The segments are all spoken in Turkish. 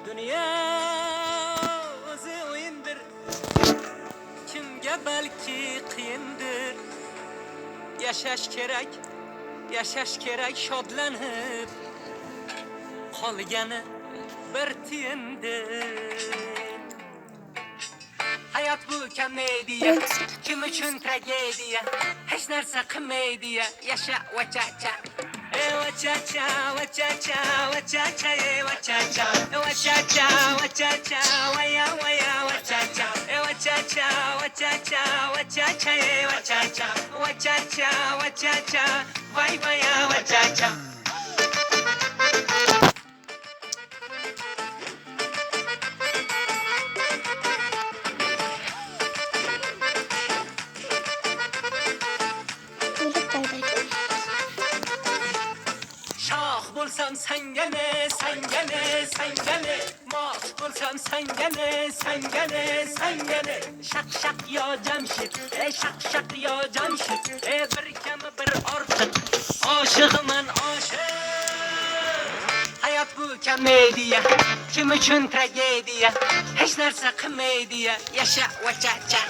Dünya o'zi o'yindir, kimga balki qiyindir. Yashash kerak shodlanib, qolgani bir tiyindir. Hayot bu komediya, kim uchun tragediya, hech narsa qilmaydi, yasha vachacha. Wachacha, wachacha, wachacha, wachacha, wachacha, wachacha, waya waya wachacha, wachacha, wachacha, wachacha, wachacha, wachacha, wachacha, waya waya wachacha. Bo'lsam sangane, mosh bo'lsam sangane, shaq yo Jamshid, shaq yo Jamshid, bir kam bir ortiq, oshig'iman oshiq. Hayot bu komediya, kim uchun tragediya, hech narsa qilmaydi, yasha vachacha.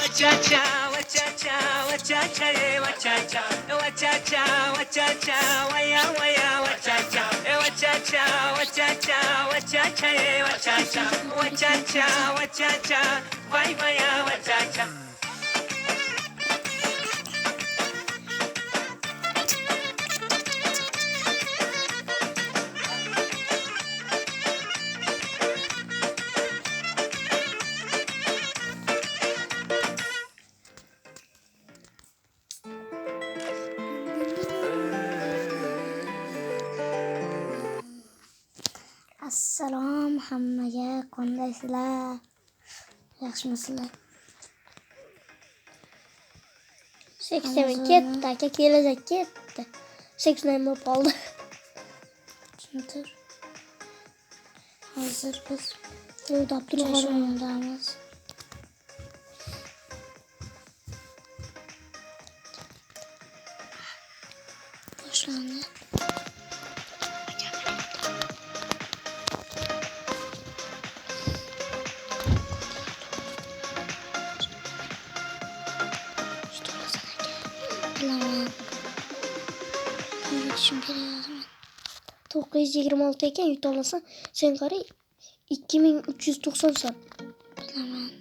Wachacha, wachacha, wachacha, wachacha, wachacha, wachacha, waya waya wachacha, wachacha, wachacha, wachacha, wachacha, wachacha, wachacha, waya waya wachacha. Assalom hammaga, qandaysizlar? Yaxshimisizlar? 80 ketdi, aka kelajak ketdi. 80 bo'lib qoldi. Tushuntir. Hozir biz Abdulg'aniyamiz. Boshlandi. Şimdi yazdım. 926 ekan yut olmasan sen qara 2390 son. Bilaman.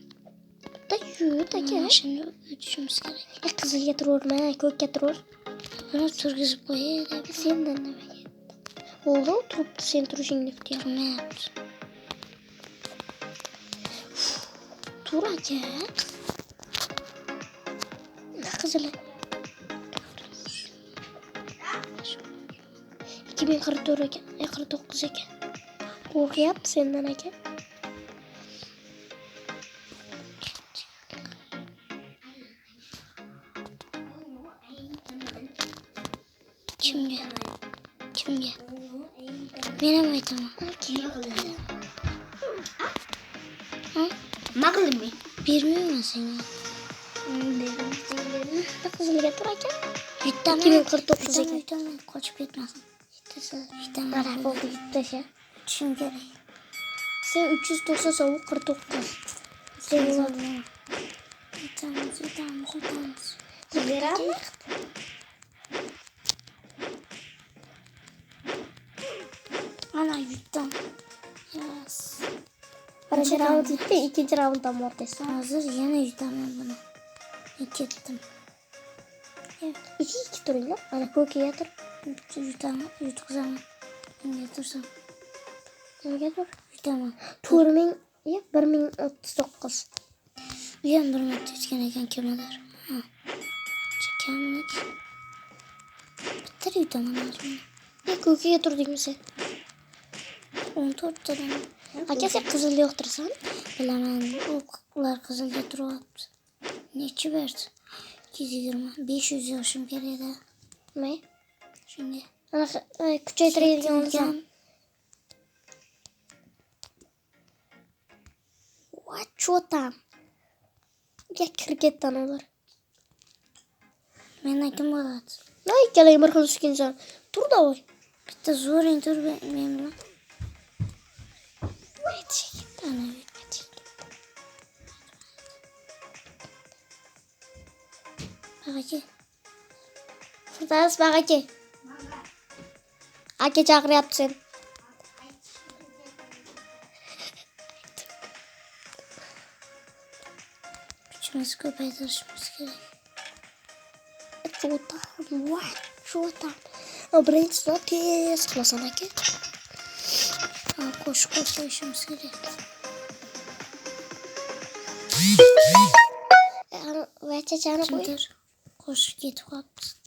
Da yut aka. Şimdi o'tishimiz kerak. Qizilga turorma, ko'kka turor. Buni turgizib qo'yay deb sendan nimaga? Bo'ldi, turibdi sen turishingni kutyapti. Tur aka. Qizil 2044 ekan, 49 ekan. Qo'rqyapti sendan aka. Kimga? Men ham aytaman. Nima qildim? Bermayman senga. Qizilga tur aka. 2049 ekan. Qochib ketmasin. Mana bo'ldi bittasi. Tushim kerak. Sen 390 so'm 49. Sen yutamiz. Berami? Ana yutdim. Yes. Birinchi raund bitti, ikkinchi raunddan o'rtaysan. Hozir yana yutaman buni. Ketdim. 2 turinglar. Mana ko'kiga tur. Yutaman, yutqizaman. Bunga tursam. Bunga tur, yutaman. 1039. Bu ham 1 marta yutgan ekan kimdir. Chekamlik. Bitta yutaman hozir. Ko'kiga turdingmi sen? 14 tadan. Aka sen qizilni yoqtirasan? Bilaman, ular qizilga turyapti. Nechi berdi? 220, 500 yoshim kerak edi. Nima? Shunga. Ana kuchaytiradigan olsam. Что там? Я kirgetdan ular. Men aytdim bo'ladi. Voy, ikkala bir xil tushgan inson. Tur da voy. Bitta zo'ring tur men bilan. Tane video çek. Bakacı. Fırdas bakacı. Ake çakır yapsın. Gücümüzü köpeğe taşımamız gerek. Çoğutan. Vay. Çoğutan. Abreyin tez. Klasana ki. Koş taşımamız gerek. Ve çeçeğini koy. Koş git kapsın.